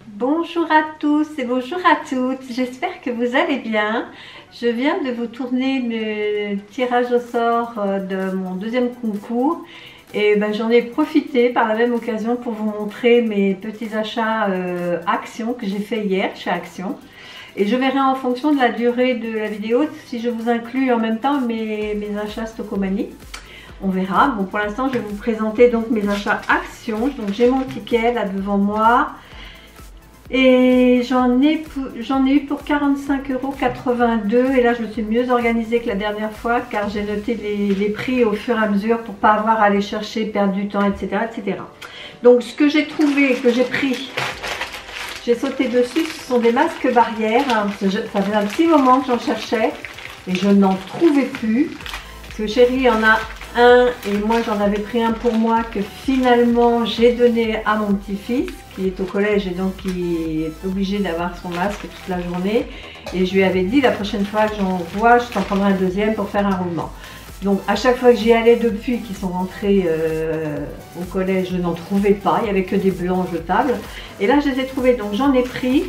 Bonjour à tous et bonjour à toutes, j'espère que vous allez bien. Je viens de vous tourner le tirage au sort de mon deuxième concours et j'en ai profité par la même occasion pour vous montrer mes petits achats Action que j'ai fait hier chez Action. Et je verrai en fonction de la durée de la vidéo si je vous inclus en même temps mes achats Stocomanie. On verra. Bon, pour l'instant, je vais vous présenter donc mes achats Action. Donc j'ai mon ticket là devant moi. Et j'en ai eu pour 45,82 € et là je me suis mieux organisée que la dernière fois car j'ai noté les prix au fur et à mesure pour pas avoir à aller chercher, perdre du temps, etc. etc. Donc ce que j'ai trouvé, que j'ai pris, j'ai sauté dessus, ce sont des masques barrières. Ça faisait un petit moment que j'en cherchais et je n'en trouvais plus. Parce que chérie en a un et moi j'en avais pris un pour moi que finalement j'ai donné à mon petit-fils qui est au collège et donc qui est obligé d'avoir son masque toute la journée, et je lui avais dit la prochaine fois que j'en vois je t'en prendrai un deuxième pour faire un roulement. Donc à chaque fois que j'y allais depuis qu'ils sont rentrés au collège, je n'en trouvais pas, il n'y avait que des blancs jetables et là je les ai trouvés, donc j'en ai pris.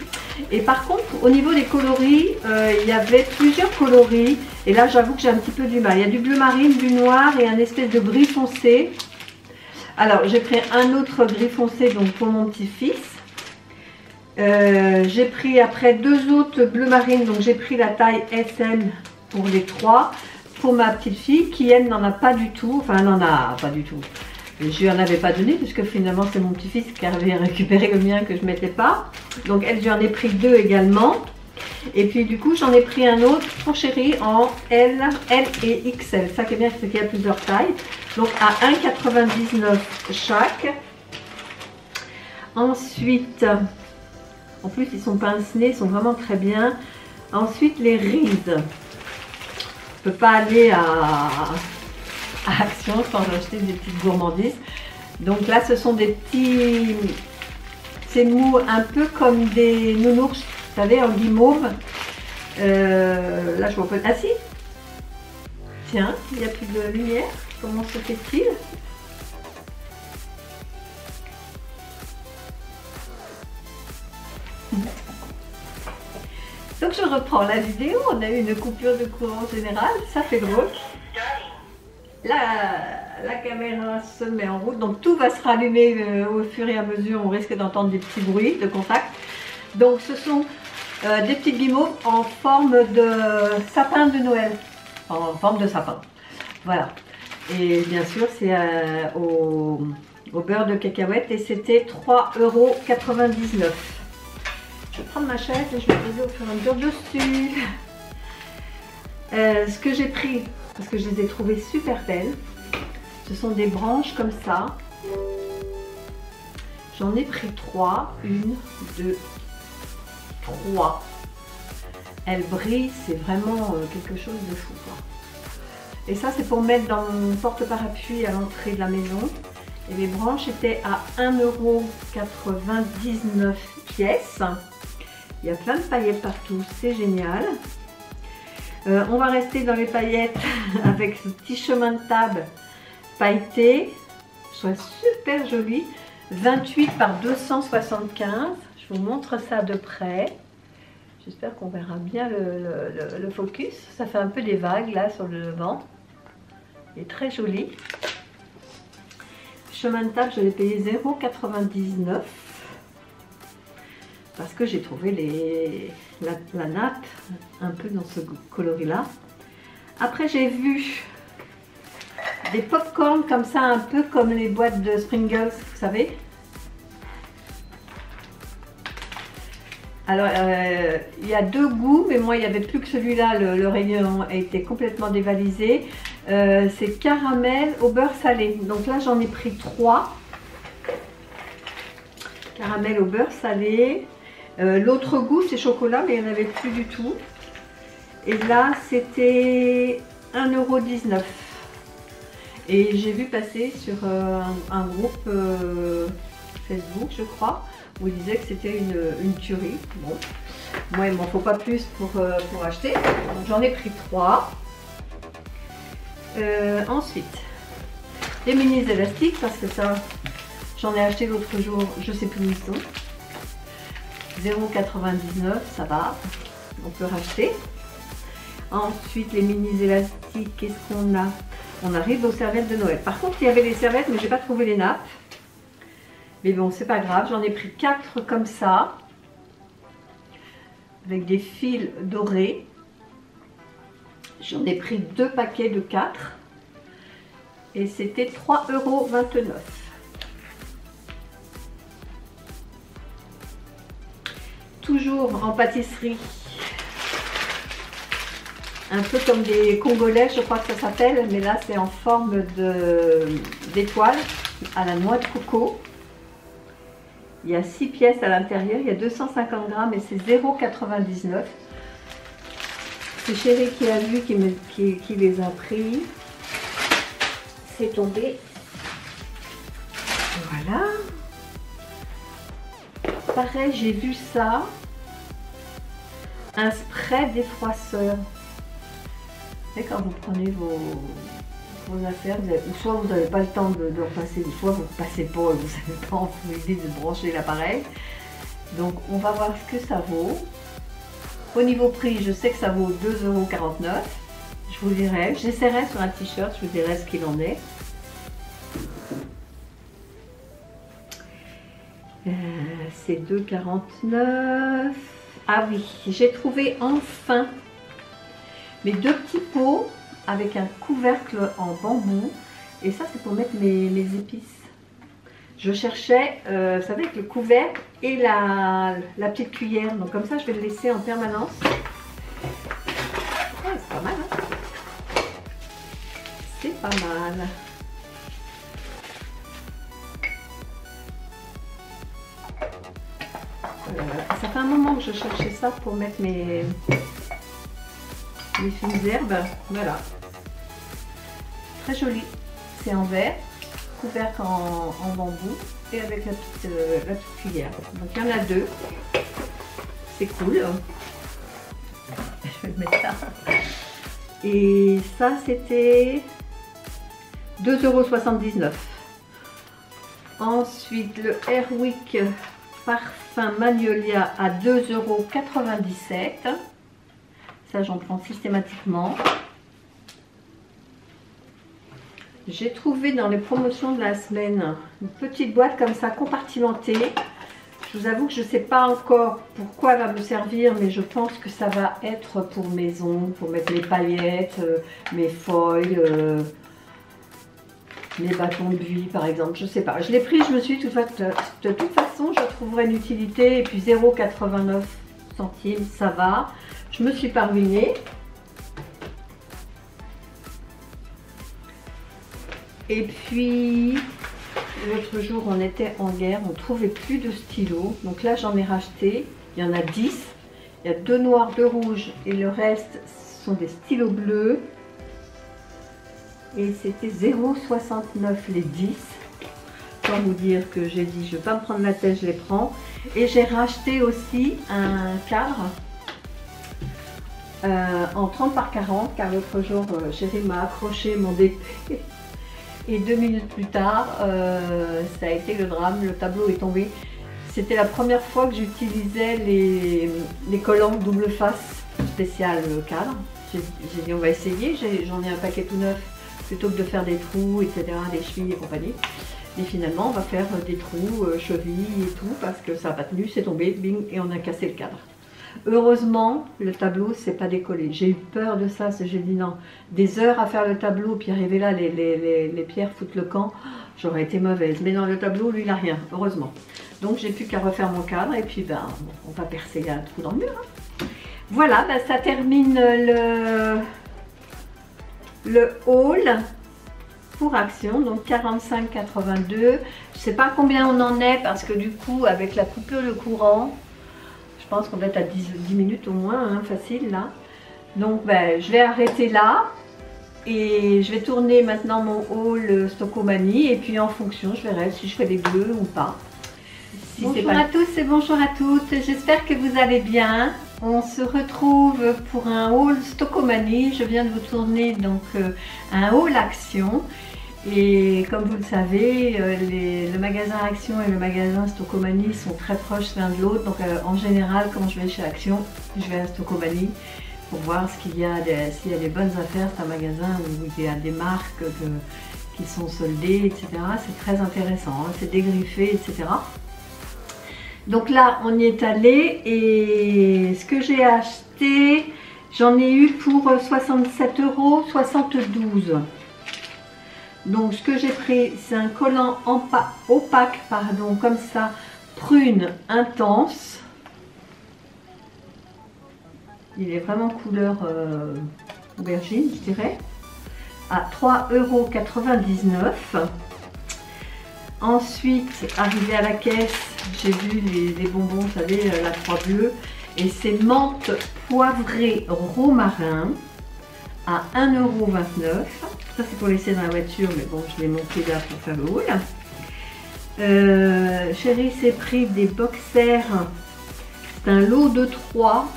Et par contre au niveau des coloris, il y avait plusieurs coloris et là j'avoue que j'ai un petit peu du mal. Il y a du bleu marine, du noir et un espèce de gris foncé. Alors j'ai pris un autre gris foncé donc pour mon petit-fils. J'ai pris après deux autres bleu marine, donc j'ai pris la taille SM pour les trois. Pour ma petite fille qui elle n'en a pas du tout, enfin elle n'en a pas du tout. Je lui en avais pas donné puisque finalement c'est mon petit-fils qui avait récupéré le mien que je mettais pas. Donc elle, j'en ai pris deux également. Et puis du coup j'en ai pris un autre pour chérie en L et XL. Ça qui est bien, c'est qu'il y a plusieurs tailles. Donc à 1,99 € chaque. Ensuite, en plus ils sont pince-nez, ils sont vraiment très bien. Ensuite les rides. Je ne peux pas aller à Action sans acheter des petites gourmandises. Donc là ce sont des petits, c'est mou, un peu comme des nounours, vous savez, en guimauve. Là je vois pas. Ah si, tiens, il n'y a plus de lumière. Comment se fait-il? Donc je reprends la vidéo, on a eu une coupure de courant général, ça fait drôle. La caméra se met en route, donc tout va se rallumer au fur et à mesure, on risque d'entendre des petits bruits de contact. Donc ce sont des petites guimauves en forme de sapin de Noël, en forme de sapin. Voilà, et bien sûr c'est au beurre de cacahuète et c'était 3,99 €. Je vais prendre ma chaise et je vais poser au fur et à mesure dessus. Ce que j'ai pris, parce que je les ai trouvées super belles, ce sont des branches comme ça. J'en ai pris 3. 1, 2, 3. Elles brillent, c'est vraiment quelque chose de fou, quoi. Et ça c'est pour mettre dans mon porte-parapluie à l'entrée de la maison. Et les branches étaient à 1,99 € pièce. Il y a plein de paillettes partout, c'est génial. On va rester dans les paillettes avec ce petit chemin de table pailleté. Je trouve super joli. 28 par 275. Je vous montre ça de près. J'espère qu'on verra bien le focus. Ça fait un peu des vagues là sur le devant. Il est très joli. Chemin de table, je l'ai payé 0,99 € parce que j'ai trouvé la nappe un peu dans ce coloris là. Après j'ai vu des pop-corn comme ça, un peu comme les boîtes de Pringles, vous savez. Alors il y a deux goûts, mais moi il n'y avait plus que celui-là, le rayon a été complètement dévalisé. C'est caramel au beurre salé, donc là j'en ai pris 3. Caramel au beurre salé. L'autre goût c'est chocolat, mais il n'y en avait plus du tout. Et là c'était 1,19 €. Et j'ai vu passer sur un groupe Facebook, je crois, où il disait que c'était une tuerie. Bon, moi il m'en faut pas plus pour acheter, donc j'en ai pris 3. Ensuite, les mini élastiques, parce que ça j'en ai acheté l'autre jour, je sais plus où ils sont. 0,99, ça va, on peut racheter. Ensuite, les mini élastiques, qu'est-ce qu'on a? On arrive aux serviettes de Noël. Par contre, il y avait les serviettes, mais j'ai pas trouvé les nappes. Mais bon, c'est pas grave, j'en ai pris 4 comme ça, avec des fils dorés. J'en ai pris 2 paquets de 4 et c'était 3,29 €. Toujours en pâtisserie, un peu comme des congolais, je crois que ça s'appelle, mais là c'est en forme d'étoile à la noix de coco. Il y a 6 pièces à l'intérieur, il y a 250 grammes et c'est 0,99 €. C'est Chérie qui a vu, qui les a pris. C'est tombé. Voilà. Pareil, j'ai vu ça. Un spray défroisseur. Et quand vous prenez vos affaires, soit vous n'avez pas le temps de repasser, soit vous ne passez pas et vous n'avez pas envie de brancher l'appareil. Donc on va voir ce que ça vaut. Au niveau prix, je sais que ça vaut 2,49 €. Je vous dirai, j'essaierai sur un t-shirt, je vous dirai ce qu'il en est. C'est 2,49 €. Ah oui, j'ai trouvé enfin mes 2 petits pots avec un couvercle en bambou. Et ça, c'est pour mettre mes épices. Je cherchais, vous savez, avec le couvercle et la petite cuillère. Donc comme ça, je vais le laisser en permanence. Ouais, c'est pas mal, hein? C'est pas mal. Voilà. Ça fait un moment que je cherchais ça pour mettre mes fines herbes. Voilà. Très joli. C'est en verre, couvercle en bambou et avec la petite cuillère. Donc il y en a 2. C'est cool. Je vais le mettre là. Et ça, c'était 2,79 €. Ensuite, le Airwick parfum Magnolia à 2,97 €. Ça, j'en prends systématiquement. J'ai trouvé dans les promotions de la semaine une petite boîte comme ça, compartimentée. Je vous avoue que je ne sais pas encore pourquoi elle va me servir, mais je pense que ça va être pour maison, pour mettre mes paillettes, mes feuilles, mes bâtons de buis par exemple, je ne sais pas. Je l'ai pris, je me suis dit de toute façon, je trouverai une utilité. Et puis 0,89 €, ça va. Je me suis pas ruinée. Et puis, l'autre jour, on était en guerre, on ne trouvait plus de stylos. Donc là, j'en ai racheté. Il y en a 10. Il y a 2 noirs, 2 rouges et le reste sont des stylos bleus. Et c'était 0,69 € les 10. Pour vous dire que j'ai dit, je ne vais pas me prendre la tête, je les prends. Et j'ai racheté aussi un cadre en 30 par 40, car l'autre jour, Chérie m'a accroché mon DP. Et 2 minutes plus tard, ça a été le drame, le tableau est tombé. C'était la première fois que j'utilisais les collants double face spécial cadre. J'ai dit on va essayer, j'en ai un paquet tout neuf, plutôt que de faire des trous, etc., des chevilles et compagnie. Et finalement, on va faire des trous, chevilles et tout, parce que ça n'a pas tenu, c'est tombé, bing, et on a cassé le cadre. Heureusement, le tableau s'est pas décollé. J'ai eu peur de ça, j'ai dit non. Des heures à faire le tableau, puis arriver là, les pierres foutent le camp, j'aurais été mauvaise. Mais non, le tableau, lui, il n'a rien, heureusement. Donc, j'ai plus qu'à refaire mon cadre, et puis, ben, on va percer un trou dans le mur. Hein. Voilà, ben, ça termine le haul pour Action, donc 45,82 €. Je sais pas combien on en est, parce que du coup, avec la coupure de courant, je pense qu'on doit être à 10 minutes au moins, hein, facile là. Donc ben, je vais arrêter là et je vais tourner maintenant mon haul Stockomanie et puis en fonction je verrai si je fais des bleus ou pas. Si bonjour à tous et bonjour à toutes, j'espère que vous allez bien. On se retrouve pour un haul Stockomanie. Je viens de vous tourner donc un haul Action. Et comme vous le savez, le magasin Action et le magasin Stocomanie sont très proches l'un de l'autre. Donc en général, quand je vais chez Action, je vais à Stocomanie pour voir s'il y a des bonnes affaires. C'est un magasin où il y a des marques qui sont soldées, etc. C'est très intéressant, hein, c'est dégriffé, etc. Donc là, on y est allé et ce que j'ai acheté, j'en ai eu pour 67,72 €. Donc ce que j'ai pris, c'est un collant opaque, pardon, comme ça, prune intense. Il est vraiment couleur aubergine, je dirais, à 3,99 €. Ensuite, arrivé à la caisse, j'ai vu les bonbons, vous savez, la croix bleue, et c'est menthe poivrée romarin à 1,29 €. Ça c'est pour laisser dans la voiture, mais bon, je l'ai monté là pour faire le haul. Chérie s'est pris des boxers, c'est un lot de 3,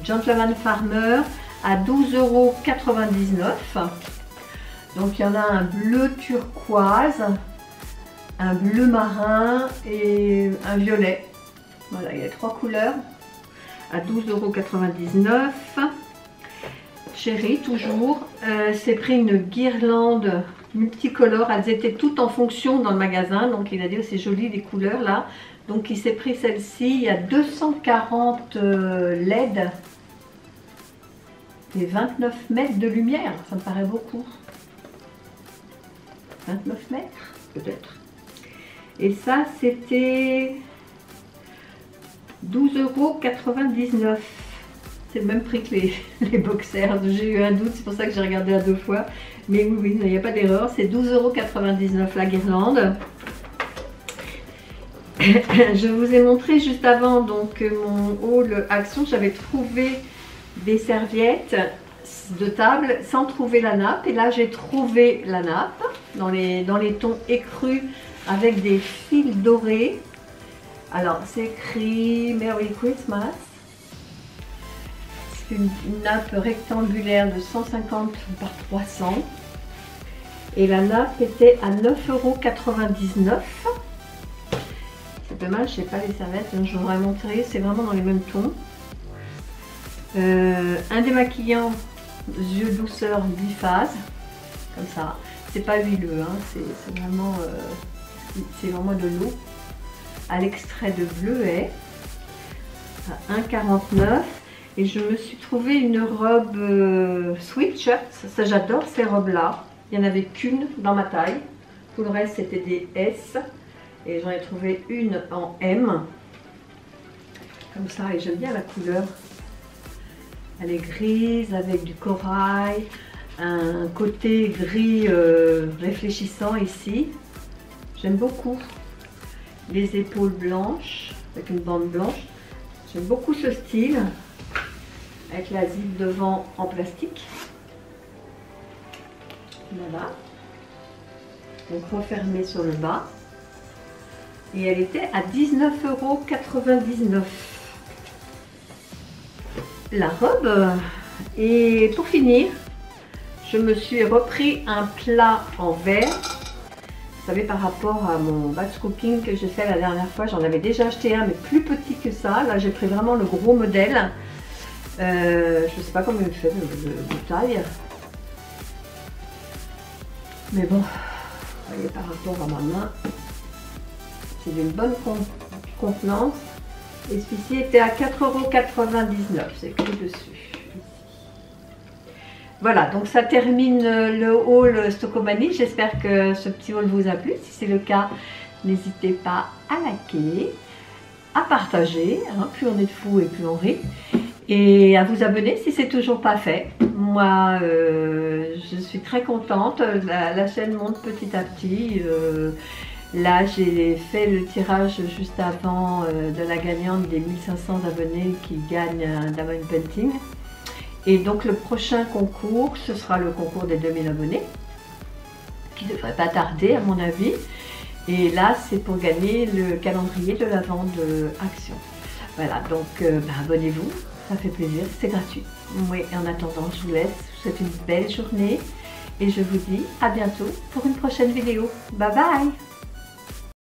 Gentleman Farmer à 12,99 €. Donc il y en a un bleu turquoise, un bleu marin et un violet. Voilà, il y a 3 couleurs à 12,99 €. Chérie, toujours, s'est pris une guirlande multicolore. Elles étaient toutes en fonction dans le magasin. Donc il a dit, oh, c'est joli les couleurs là. Donc il s'est pris celle-ci. Il y a 240 LED et 29 mètres de lumière. Ça me paraît beaucoup. 29 mètres peut-être. Et ça, c'était 12,99 €. C'est le même prix que les boxers. J'ai eu un doute, c'est pour ça que j'ai regardé à 2 fois. Mais oui, il n'y a pas d'erreur. C'est 12,99 € la guirlande. Je vous ai montré juste avant donc mon haul Action. J'avais trouvé des serviettes de table sans trouver la nappe. Et là, j'ai trouvé la nappe dans les tons écrus avec des fils dorés. Alors, c'est écrit Merry Christmas. C'est une nappe rectangulaire de 150 par 300. Et la nappe était à 9,99 €. C'est dommage, je n'ai pas les serviettes, donc je vous aurais montré. C'est vraiment dans les mêmes tons. Un démaquillant yeux douceur biphase, comme ça. C'est pas huileux, hein, c'est vraiment de l'eau. À l'extrait de bleuet à 1,49 €. Et je me suis trouvé une robe sweatshirt. Ça j'adore ces robes là. Il n'y en avait qu'une dans ma taille. Tout le reste c'était des S. Et j'en ai trouvé une en M. Comme ça, et j'aime bien la couleur. Elle est grise avec du corail. Un côté gris réfléchissant ici. J'aime beaucoup. Les épaules blanches avec une bande blanche. J'aime beaucoup ce style. Avec la zip devant en plastique. Voilà. Donc refermée sur le bas. Et elle était à 19,99 €. La robe. Et pour finir, je me suis repris un plat en verre. Vous savez, par rapport à mon batch cooking que j'ai fait la dernière fois, j'en avais déjà acheté un, mais plus petit que ça. Là, j'ai pris vraiment le gros modèle. Je ne sais pas comment il fait de taille. Mais bon, vous voyez, par rapport à ma main, c'est d'une bonne contenance. Et celui-ci était à 4,99 €. C'est écrit dessus. Voilà, donc ça termine le haul Stocomanie. J'espère que ce petit haul vous a plu. Si c'est le cas, n'hésitez pas à liker, à partager. Hein, plus on est de fous et plus on rit. Et à vous abonner si c'est toujours pas fait. Moi, je suis très contente. La chaîne monte petit à petit. Là, j'ai fait le tirage juste avant de la gagnante des 1500 abonnés qui gagne un diamond painting. Et donc le prochain concours, ce sera le concours des 2000 abonnés, qui ne devrait pas tarder à mon avis. Et là, c'est pour gagner le calendrier de la vente Action. Voilà, donc abonnez-vous, ça fait plaisir, c'est gratuit. Oui, et en attendant, je vous laisse, je vous souhaite une belle journée Et je vous dis à bientôt pour une prochaine vidéo. Bye bye!